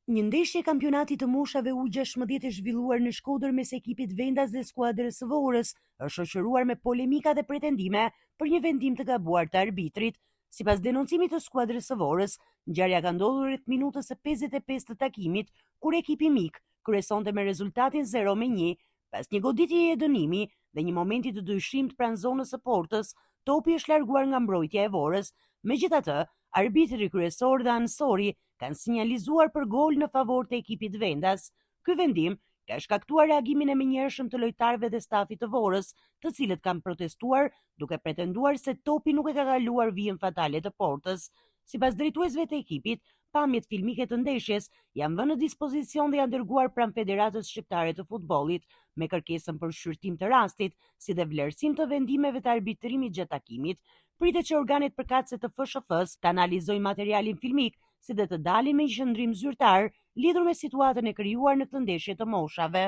Një ndeshje kampionatit të moshave U16 e zhvilluar në Shkodër mes ekipit Vendas dhe skuadrës së Vorës është shoqëruar me polemika dhe pretendime për një vendim të gabuar të arbitrit. Sipas denoncimit të skuadrës së Vorës, ngjarja ka ndodhur rreth minutës së 55 të takimit, kur ekipi mik kryesonte me rezultatin 0-1. Pas një goditjeje e dënimi dhe një momenti të dyshimit pranë zonës së portës, topi është larguar nga mbrojtja e Vorës. Megjithatë, arbitri kryesor dhe anësori kanë sinjalizuar për gol në favor të ekipit Vendas. Ky vendim ka shkaktuar reagimin e menjëhershëm të lojtarëve dhe stafit të Vorës, të cilët kanë protestuar duke pretenduar se topi nuk e ka kaluar vijën fatale të portës. Sipas drejtuesve të ekipit, pamjet filmike të ndeshjes janë vënë në dispozicion dhe janë dërguar pranë Federatës Shqiptare të Futbollit, me kërkesën për shqyrtim të rastit, si dhe vlerësim të vendimeve të arbitrimit gjatë takimit. Pritet që organet përkatëse të FSHF-s të analizojnë materialin filmik, si dhe të dalin me një qëndrim zyrtar lidhur me situatën e krijuar në këtë ndeshje të moshave.